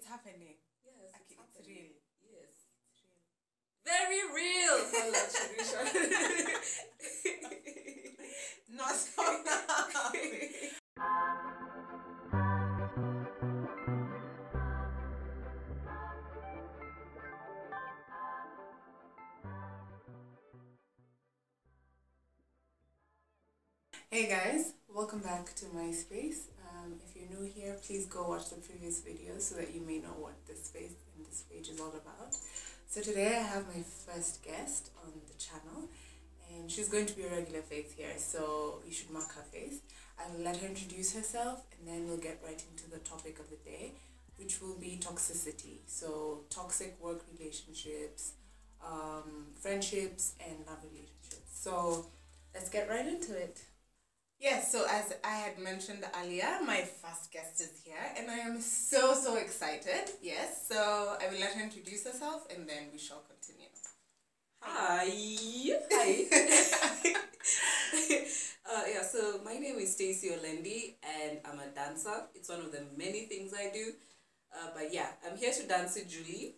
Happening. Yes, okay, it's real. Yes, it's real. Very real. Not so now. Hey guys, welcome back to my space. If you're new here, please go watch the previous videos so that you may know what this space and this page is all about. So today I have my first guest on the channel, and she's going to be a regular face here, so you should mark her face. I will let her introduce herself, and then we'll get right into the topic of the day, which will be toxicity. So toxic work relationships, friendships, and love relationships. So let's get right into it. Yes, so as I had mentioned earlier, my first guest is here, and I am so excited. Yes, so I will let her introduce herself, and then we shall continue. Hi. Yeah, so my name is Stacey, and I'm a dancer. It's one of the many things I do. But yeah, I'm here to dance with Julie,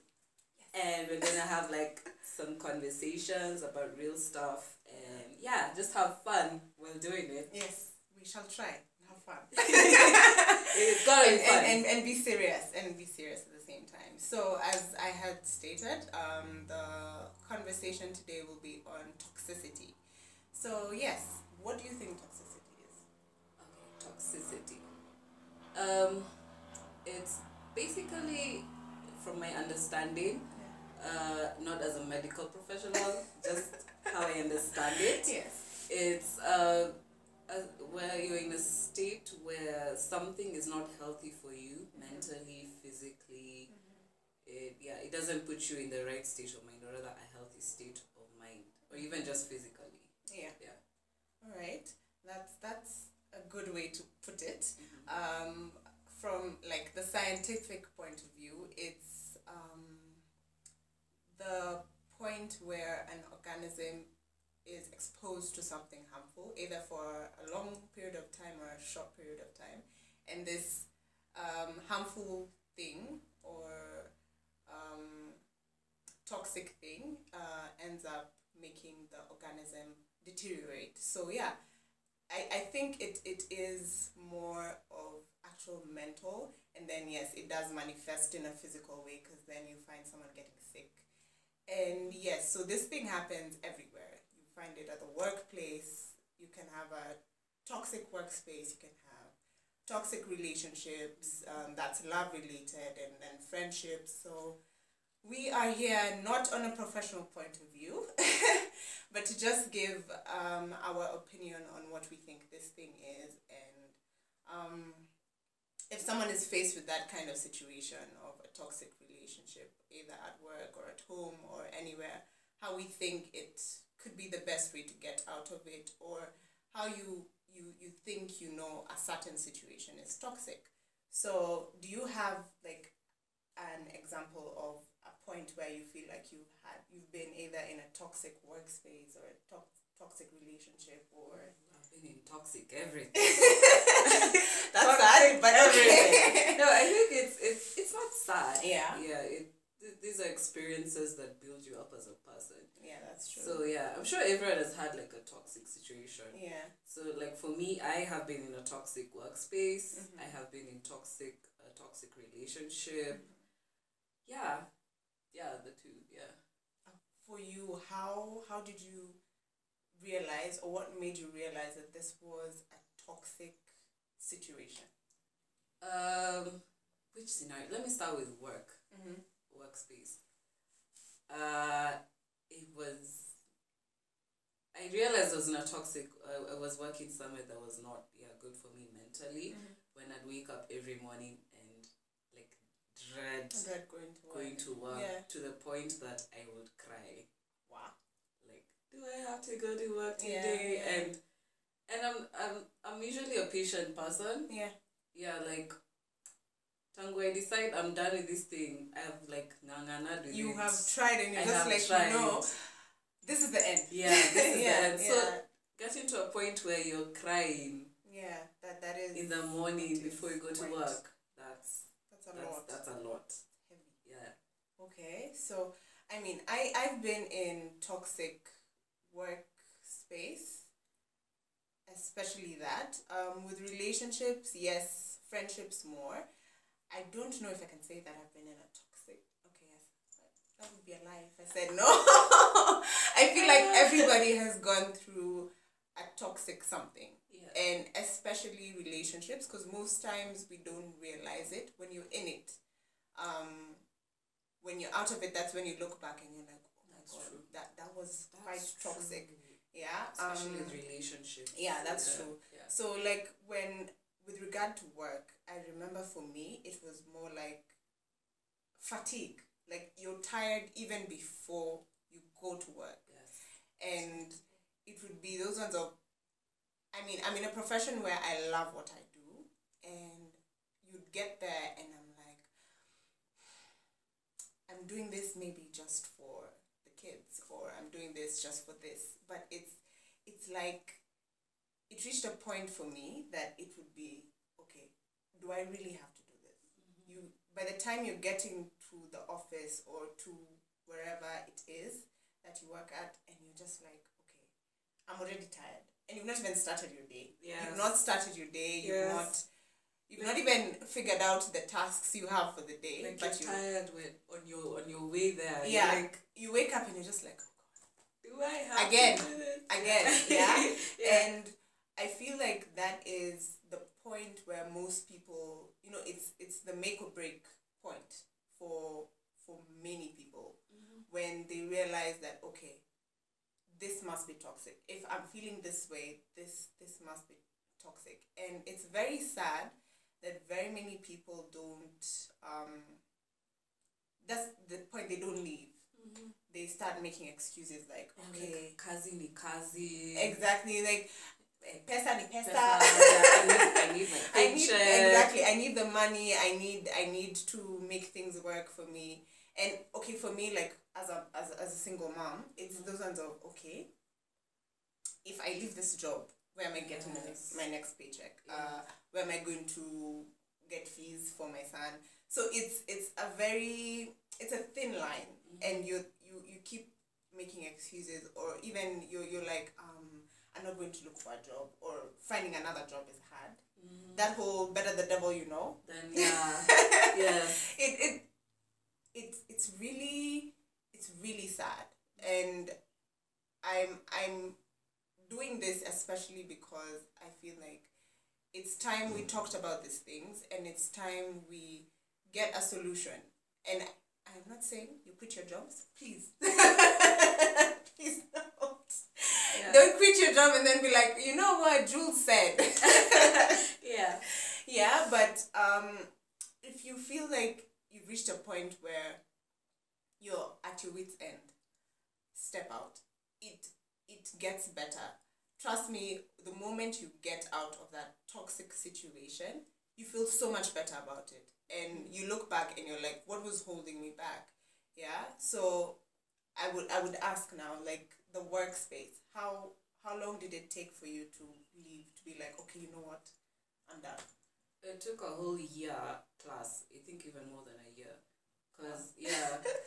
and we're gonna have like some conversations about real stuff, and yeah, just have fun while doing it. Yes, we shall try. Have fun. It's gotta be fun. And be serious, and be serious at the same time. So as I had stated, the conversation today will be on toxicity. So yes, what do you think toxicity is? Okay, toxicity. It's basically, from my understanding, not as a medical professional, just how I understand it. Yes. It's where you're in a state where something is not healthy for you, mentally, physically. It doesn't put you in the right state of mind, or rather a healthy state of mind, or even just physically. Yeah. All right. That's a good way to put it. From like the scientific point of view, it's the point where an organism is exposed to something harmful, either for a long period of time or a short period of time, and this harmful thing or toxic thing ends up making the organism deteriorate. So yeah, I think it is more of actual mental, and then yes, it does manifest in a physical way, because then you find someone getting sick. And yes, so this thing happens everywhere. You find it at the workplace. You can have a toxic workspace. You can have toxic relationships, that's love related, and then friendships. So we are here not on a professional point of view, but to just give our opinion on what we think this thing is, and if someone is faced with that kind of situation of a toxic relationship, either at work or at home or anywhere, how we think it could be the best way to get out of it, or how you think a certain situation is toxic. So do you have like an example of a point where you feel like you've been either in a toxic workspace or a toxic relationship, or I've been in toxic everything. That's toxic sad, but everything. No, I think it's not sad. Yeah. These are experiences that build you up as a person. Yeah, that's true. So yeah, I'm sure everyone has had like a toxic situation. Yeah. So like for me, I have been in a toxic workspace. I have been in a toxic relationship. Yeah, the two. Yeah. For you, how did you realize, or what made you realize that this was a toxic situation? Which scenario? Let me start with work. Workspace. I realized I was in a toxic, I was working somewhere that was not good for me mentally, when I'd wake up every morning and like dread going to work, to the point that I would cry. Wow. Like, do I have to go to work today? Yeah. And I'm usually a patient person. Yeah. Yeah, like Tango, I decide I'm done with this thing. I have like nangana with You it. have tried and you're just like, tried. no, this is the end. Yeah, this is the end. Yeah. So getting to a point where you're crying. Yeah, that is. In the morning before you go to work. That's a lot. That's a lot. Heavy. Yeah. Okay, so I mean, I've been in toxic workspace, especially that. With relationships, yes, friendships more. I don't know if I can say that I've been in a toxic. Okay, yes, that would be a lie if I said no. I feel like everybody has gone through a toxic something. Yeah. And especially relationships, because most times we don't realize it when you're in it. When you're out of it, that's when you look back and you're like, oh my god, true. that was quite toxic. True. Yeah. Especially with relationships. Yeah, that's true. Yeah. So like with regard to work, I remember for me it was more like fatigue. Like you're tired even before you go to work. Yes. And it would be those ones of, I mean, I'm in a profession where I love what I do, and you'd get there and I'm doing this maybe just for the kids, or I'm doing this just for this. But it's like, it reached a point for me that it would be, okay, do I really have to do this? Mm-hmm. By the time you're getting to the office or to wherever it is that you work at, and you're just like, okay, I'm already tired. And you've not even started your day. Yes. You've not started your day. Yes. You've not even figured out the tasks you have for the day. Like but you're tired on your way there. Yeah. Like, you wake up and you're just like, oh do god. I have again, to do it? yeah? Yeah. And I feel like that is the point where most people, it's the make or break point for many people. Mm-hmm. When they realize that, okay, this must be toxic. If I'm feeling this way, this must be toxic. And it's very sad that very many people don't, that's the point, they don't leave. Mm-hmm. They start making excuses like, okay, kazi ni kazi. Exactly, like, pesa ni pesa. I need my paycheck. I need the money. I need to make things work for me. And okay, for me, like as a single mom, it's those ones of, okay, if I leave this job, where am I getting my next paycheck? Yeah. Where am I going to get fees for my son? So it's a thin line, and you keep making excuses, or even you're like, I'm not going to look for a job, or finding another job is hard. Mm-hmm. That whole better the devil you know. Then yeah, yes. It's really sad, and I'm doing this especially because I feel like it's time we talked about these things, and it's time we get a solution. And I'm not saying you quit your jobs, please. Please don't. Yeah. Don't quit your job and then be like, you know what Juelz said. Yeah. Yeah, but if you feel like you've reached a point where you're at your wit's end, step out. It gets better. Trust me, the moment you get out of that toxic situation, you feel so much better about it. And you look back and you're like, what was holding me back? Yeah. So I would ask now, like, the workspace, how long did it take for you to leave, to be like, okay, you know what, I'm done? It took a whole year plus, I think even more than a year.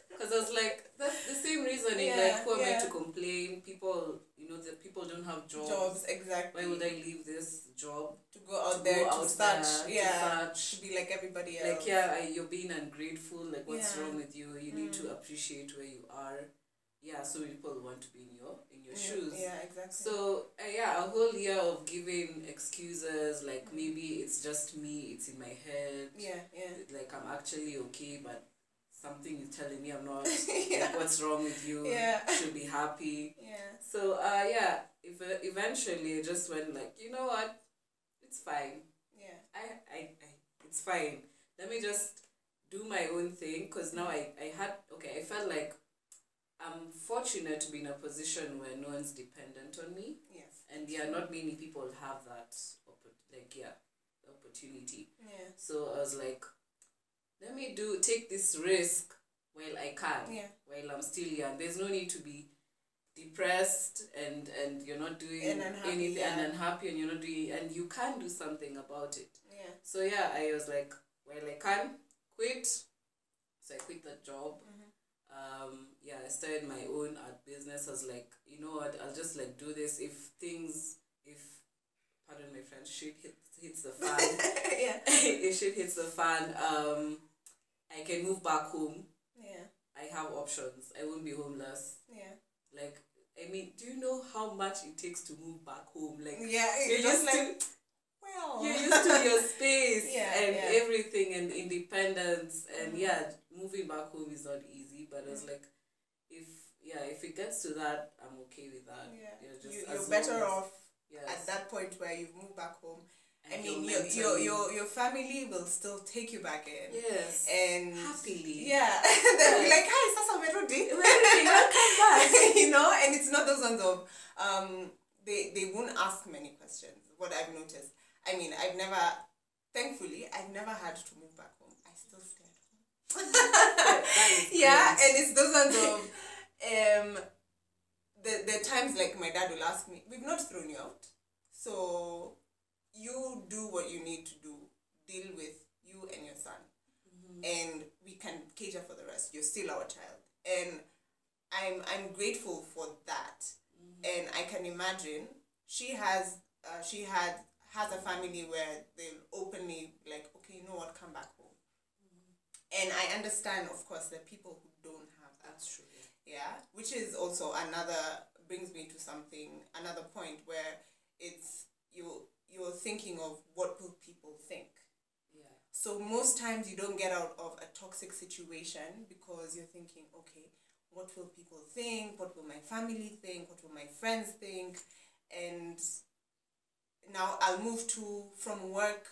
Because I was like, that's the same reasoning, like, who am I to complain? People, the people don't have jobs. Exactly. Why would I leave this job? To go out there, to search, to be like everybody else. Like, you're being ungrateful, like, what's wrong with you? You need to appreciate where you are. Yeah, so many people want to be in your shoes. Yeah, exactly. So, a whole year of giving excuses, like, maybe it's just me, it's in my head. Yeah. Like, I'm actually okay, but something is telling me I'm not. Like, what's wrong with you? Yeah. You should be happy. Yeah. So, eventually I just went like, you know what? It's fine. Yeah. I it's fine. Let me just do my own thing, because now I felt like I'm fortunate to be in a position where no one's dependent on me. Yes. And not many people have that opportunity. Yeah. So I was like, let me take this risk while I can, while I'm still young. There's no need to be depressed and you're not doing anything and unhappy and you're not doing, and you can do something about it. Yeah. So yeah, I was like, well, I can quit. So I quit that job. Yeah, I started my own art business. I was like, you know what, I'll just like do this. If pardon my French, shit hits the fan. Yeah. If shit hits the fan, I can move back home. Yeah. I have options. I won't be homeless. Yeah. Like, I mean, do you know how much it takes to move back home? Like, yeah, you're just used like, to, well, you're used to your space and yeah. everything and independence, and yeah, moving back home is not easy. But I was like, if it gets to that, I'm okay with that. Yeah, you're better off at that point where you've moved back home. I mean, your family will still take you back in. Yes. And happily. Yeah. They'll be like, hi, Sasa Merudi. Welcome back. You know, and it's not those ones of they won't ask many questions. What I've noticed. I mean, thankfully, I've never had to move back home. I still stay at home. Yeah, and it's those ones of the times like my dad will ask me, we've not thrown you out, so you do what you need to do, deal with you and your son, and we can cater for the rest. You're still our child, and I'm grateful for that. And I can imagine she has a family where they'll openly like, okay, you know what, come back home. And I understand, of course, the people who don't have that. That's true. Yeah, which is also brings me to another point where it's you're thinking of what will people think. Yeah. So most times you don't get out of a toxic situation because you're thinking, okay, what will people think? What will my family think? What will my friends think? And now I'll move from work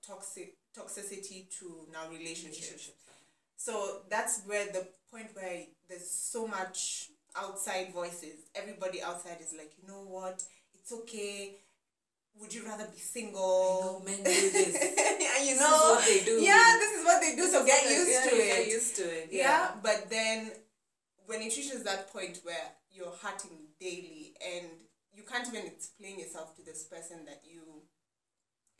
toxicity to now relationships. So that's where the point where there's so much outside voices. Everybody outside is like, you know what? It's okay. Would you rather be single? I know men do this. You know, this is what they do. Yeah, this is what they do. So get used to it. Get used to it. Yeah, but then when it reaches that point where you're hurting daily and you can't even explain yourself to this person that you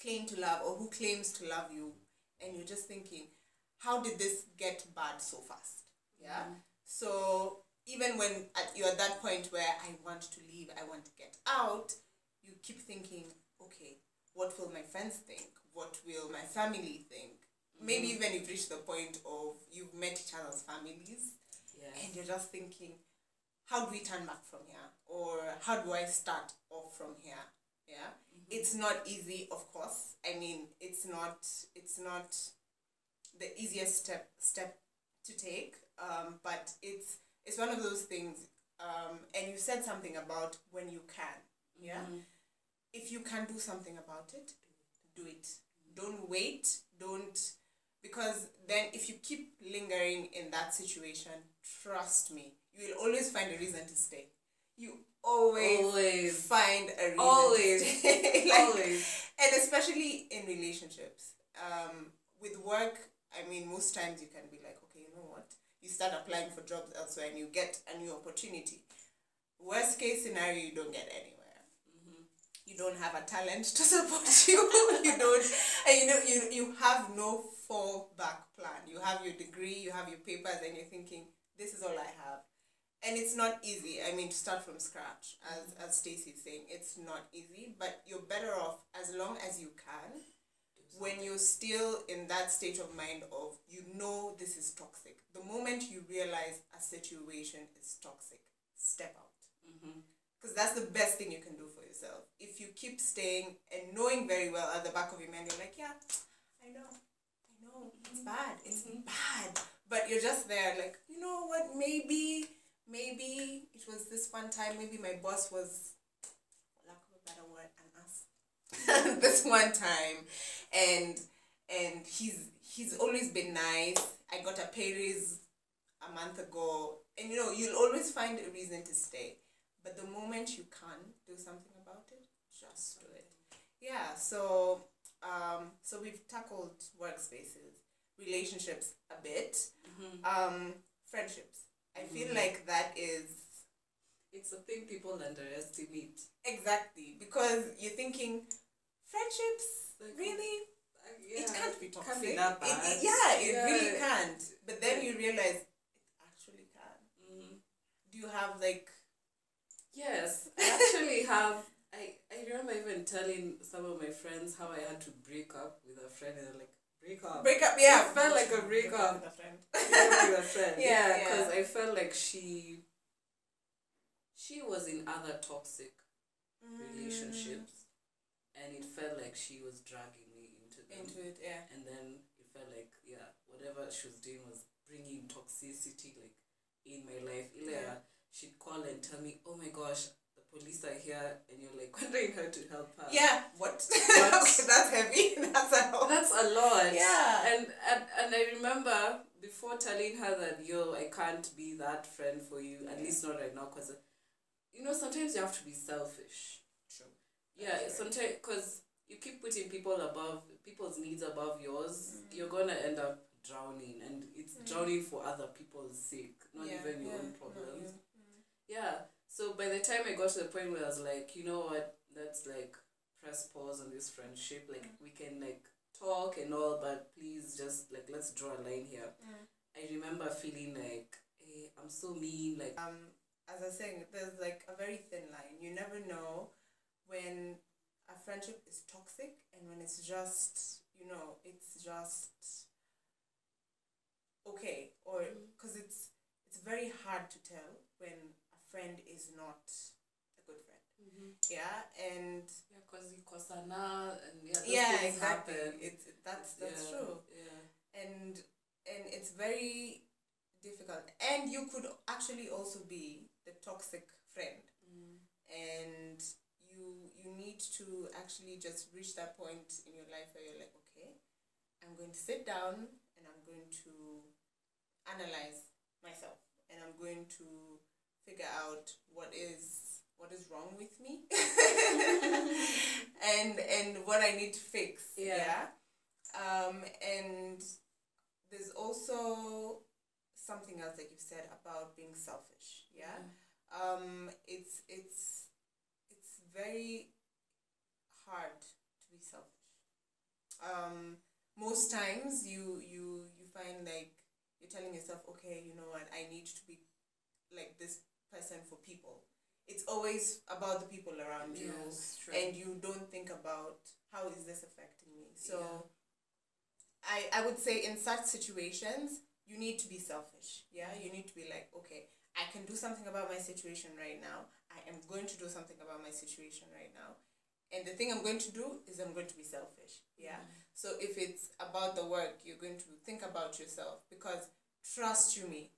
claim to love or who claims to love you, and you're just thinking, how did this get bad so fast? Yeah. So even when you're at that point where I want to leave, I want to get out, you keep thinking, okay, what will my friends think? What will my family think? Maybe even you've reached the point of you've met each other's families, and you're just thinking, how do we turn back from here? Or how do I start off from here? Yeah. It's not easy, of course. I mean, it's not the easiest step to take, but it's one of those things, and you said something about when you can, yeah? If you can do something about it, do it. Don't wait, because then if you keep lingering in that situation, trust me, you will always find a reason to stay. You always find a reason to stay. Always. And especially in relationships. With work, I mean, most times you can be like, okay, you know what? You start applying for jobs elsewhere and you get a new opportunity. Worst case scenario, you don't get anywhere. You don't have a talent to support you. You don't, and you have no fallback plan. You have your degree, you have your papers, and you're thinking, this is all I have. And it's not easy. I mean, to start from scratch, as Stacey is saying, it's not easy, but you're better off as long as you can. When you're still in that state of mind of, you know, this is toxic. The moment you realize a situation is toxic, step out. Because that's the best thing you can do for yourself. If you keep staying and knowing very well at the back of your mind, you're like, yeah, I know, it's bad, it's bad. But you're just there like, you know what, maybe it was this one time, maybe my boss was, for lack of a better word, an ass. This one time. And he's always been nice. I got a pay raise a month ago. And you know, you'll always find a reason to stay. But the moment you can do something about it, just do it. Yeah, so we've tackled workspaces. relationships a bit. Friendships. I feel Mhm. like that is It's a thing people underestimate. exactly because you're thinking friendships Like, really yeah, it can't be toxic. can't be that bad. It really can't. But then you realize it actually can. Do you have like? Yes, I actually have. I remember even telling some of my friends how I had to break up with a friend, and they're like, break up. Break up, yeah. It felt like a breakup with a friend. with a friend. Yeah, because I felt like she was in other toxic relationships, and it felt like she was dragging me into them. Into it, yeah. And then it felt like, whatever she was doing was bringing toxicity like in my life. She'd call and tell me, oh my gosh, the police are here, and you're like wondering how to help her. Yeah, what? Okay, that's heavy. That's a lot. That's a lot. Yeah. And I remember before telling her that, I can't be that friend for you, at least not right now, because, sometimes you have to be selfish. True. Yeah, sometimes, because you keep putting people's needs above yours, you're going to end up drowning, and it's drowning for other people's sake, not even your own problems. Yeah, so by the time I got to the point where I was like, you know what, let's like press pause on this friendship, like we can like talk and all, but please just like let's draw a line here. I remember feeling like, hey, I'm so mean, like as I was saying, there's like a very thin line. You never know when a friendship is toxic and when it's just, it's just okay, or because it's very hard to tell when a friend is not a good friend. Yeah, and because you kosana and things exactly. Happen. That's true. Yeah, and it's very difficult, and you could actually also be the toxic friend, and you need to actually just reach that point in your life where you're like, okay, I'm going to sit down and I'm going to analyze myself, and I'm going to figure out what is wrong with me and what I need to fix. And there's also something else that you said about being selfish. It's very hard to be selfish. Most times you find like you're telling yourself, okay, you know what, I need to be like this person for people. It's always about the people around you, and you don't think about how is this affecting me. So I would say in such situations you need to be selfish. You need to be like, okay, I can do something about my situation right now. I am going to do something about my situation right now, and the thing I'm going to do is I'm going to be selfish. So if it's about the work, you're going to think about yourself, because trust you me,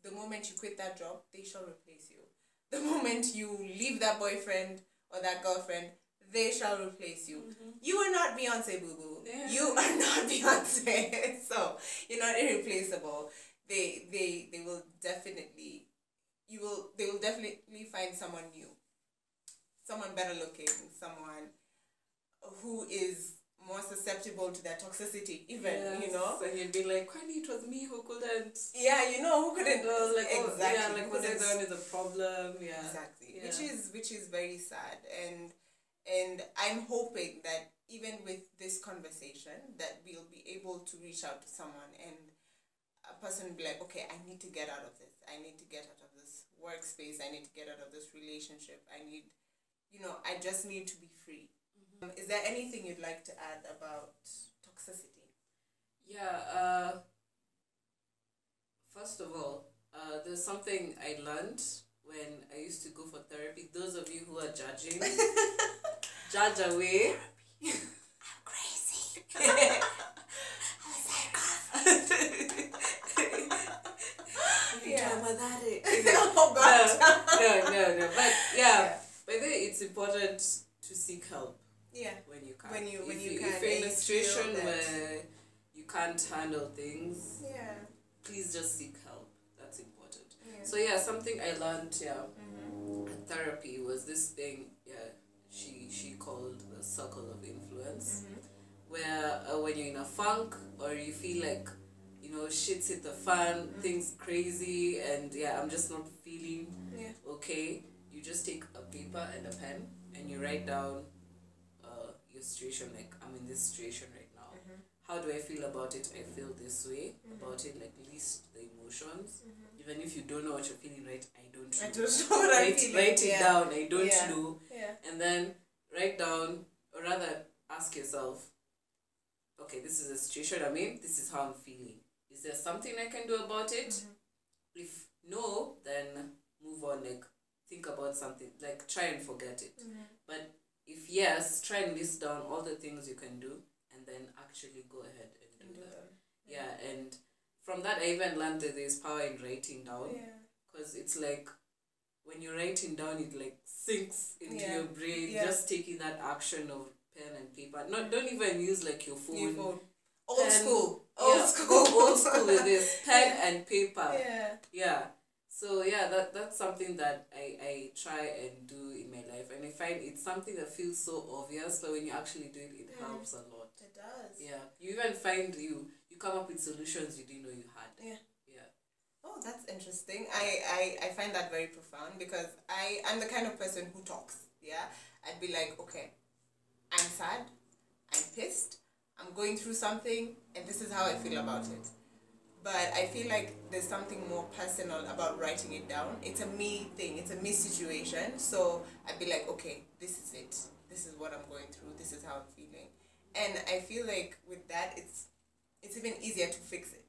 the moment you quit that job, they shall replace you. The moment you leave that boyfriend or that girlfriend, they shall replace you. You are not Beyonce, boo-boo. You are not Beyonce. So you're not irreplaceable. They will definitely find someone new, someone better looking, someone who is more susceptible to their toxicity, even, And you'd be like, Kwani, it was me who couldn't. Who couldn't. Like, exactly. was I the one with the problem? Exactly. Which is very sad. And I'm hoping that even with this conversation, that we'll be able to reach out to someone, and a person will be like, okay, I need to get out of this. I need to get out of this workspace. I need to get out of this relationship. I just need to be free. Is there anything you'd like to add about toxicity? First of all, there's something I learned when I used to go for therapy. Those of you who are judging, judge away. I'm crazy. I'm a psychopath. Oh God. No. But by the way, it's important to seek help. When you can. When you if you're in a situation where you can't handle things, please just seek help. That's important. So something I learned at therapy was this thing. She called the circle of influence, where when you're in a funk or you feel like, you know, shit's hit the fan, things crazy, and yeah, I'm just not feeling okay, you just take a paper and a pen and you write down your situation, like, I'm in this situation right now. How do I feel about it? I feel this way about it, like, list the emotions. Even if you don't know what you're feeling, right? I don't know. I don't know what I'm feeling. Write it down. I don't know. Yeah. And then write down, or rather ask yourself, okay, this is the situation I'm in. This is how I'm feeling. Is there something I can do about it? If no, then move on. Like, think about something. Like, try and forget it. But if yes, try and list down all the things you can do, and then actually go ahead and do them. Yeah, and from that, I even learned that there's power in writing down. Because it's like, when you're writing down, it like sinks into your brain. Just taking that action of pen and paper. Don't even use like your phone. Old school with this pen and paper. So that's something that I try and do in my life, and I find it's something that feels so obvious, but when you actually do it, it helps a lot. It does. Yeah, you even find you come up with solutions you didn't know you had. Oh, that's interesting. I find that very profound, because I'm the kind of person who talks. I'd be like, okay, I'm sad, I'm pissed, I'm going through something, and this is how I feel about it. But I feel like there's something more personal about writing it down. It's a me thing, it's a me situation. So I'd be like, okay, this is it. This is what I'm going through, this is how I'm feeling. And I feel like with that, it's even easier to fix it.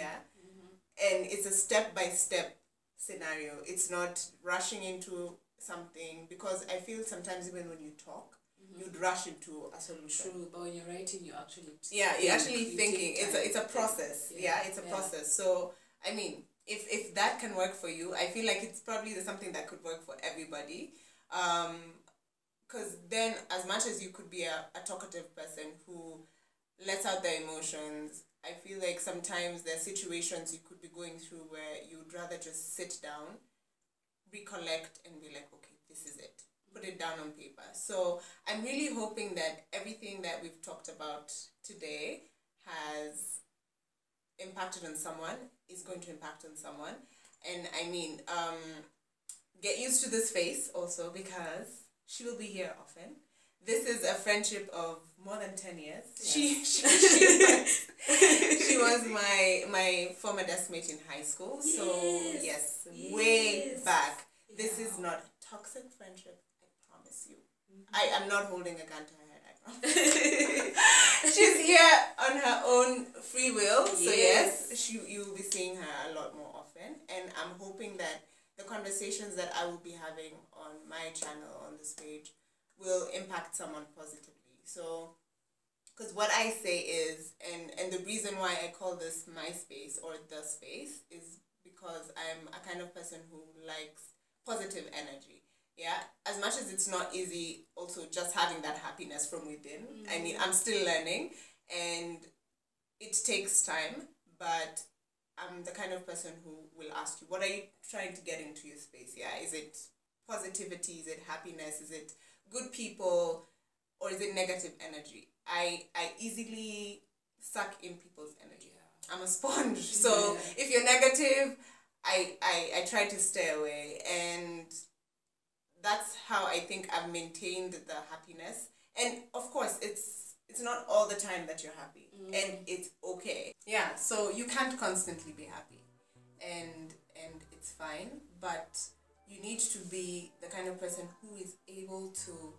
And it's a step-by-step scenario. It's not rushing into something, because I feel sometimes even when you talk, you'd rush into a solution. True, but when you're writing, you're actually you're actually thinking. It's a process. It's a process. So I mean, if that can work for you, I feel like it's probably something that could work for everybody. Because then, as much as you could be a talkative person who lets out their emotions, I feel like sometimes there are situations you could be going through where you'd rather just sit down, recollect, and be like, okay, this is it. Put it down on paper. So I'm really hoping that everything that we've talked about today has impacted on someone, is going to impact on someone. And I mean, get used to this face also, because she will be here often. This is a friendship of more than 10 years. Yes. She was my former desk mate in high school. So yes, way back. This is not a toxic friendship. I am not holding a gun to her head, I promise. She's here on her own free will, so yes, you'll be seeing her a lot more often, and I'm hoping that the conversations that I will be having on my channel, on this page, will impact someone positively. So, because what I say is, and the reason why I call this my space or the space is because I'm a kind of person who likes positive energy. As much as it's not easy also just having that happiness from within. I mean, I'm still learning, and it takes time, but I'm the kind of person who will ask you, what are you trying to get into your space? Is it positivity? Is it happiness? Is it good people? Or is it negative energy? I easily suck in people's energy. I'm a sponge. So if you're negative, I try to stay away, and that's how I think I've maintained the happiness. And of course, it's not all the time that you're happy, and it's okay. So you can't constantly be happy, and it's fine. But you need to be the kind of person who is able to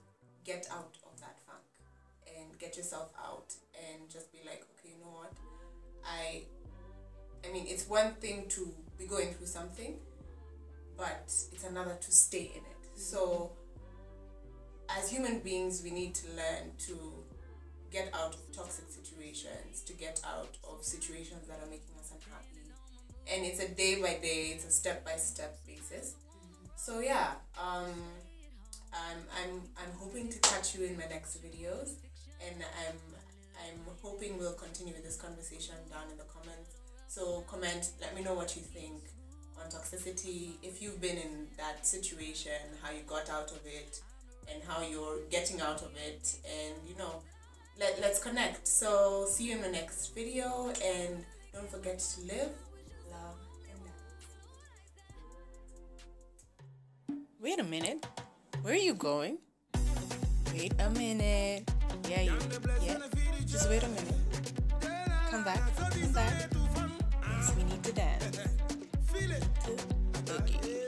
get out of that funk and get yourself out and just be like, okay, you know what? I mean, it's one thing to be going through something, but it's another to stay in it. So, as human beings, we need to learn to get out of toxic situations, to get out of situations that are making us unhappy. And it's a day by day, it's a step by step basis. So I'm hoping to catch you in my next videos, and I'm hoping we'll continue this conversation down in the comments. So comment, let me know what you think on toxicity, if you've been in that situation, how you got out of it, and how you're getting out of it, and let's connect. So see you in the next video, and don't forget to live, love, and dance. Wait a minute. Where are you going? Wait a minute. Yeah. Just wait a minute. Come back. Yes, we need to dance. Boogie.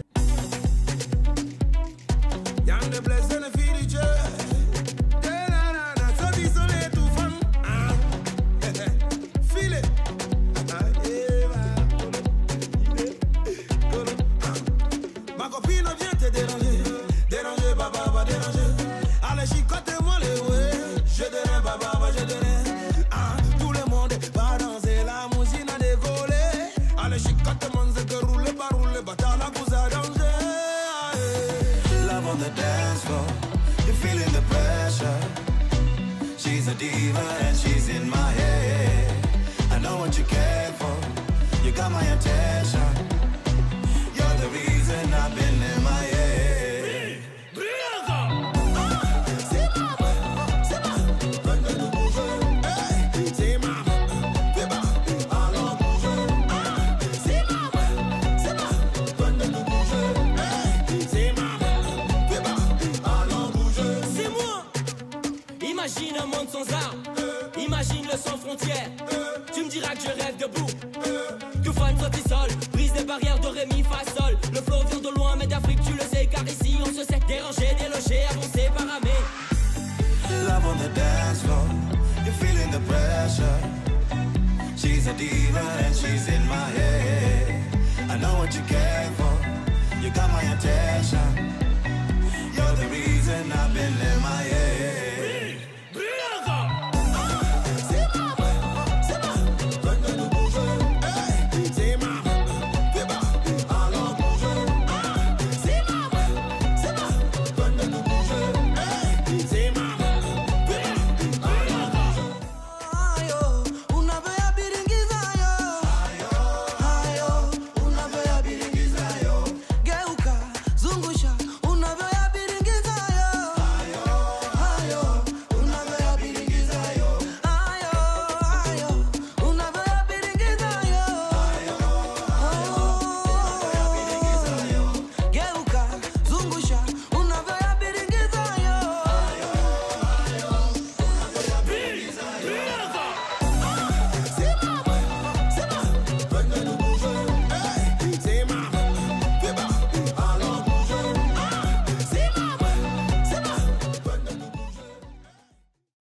Ma copine vient te déranger, déranger, baba, va déranger. Allez, chicote-moi les ouais, je dérange, baba, va, je dérange. Ah, tout le monde va danser, la musique a décollé. Allez, chicote-moi, c'est que roule, bata, la cause à danger. Love on the dance floor, you're feeling the pressure. She's a diva and she's in my head. I know what you came for, you got my attention. You're the reason I've been in my head. Imagine un monde sans armes, imagine le sans frontières. Tu me diras que je rêve debout, tout fan sautisol, brise les barrières de Rémi fa sol. Le flow vient de loin mais d'Afrique tu le sais, car ici on se sait déranger, déloger, avancer, paramer. Love on the dance floor, you're feeling the pressure. She's a diva and she's in my head. I know what you came for, you got my attention.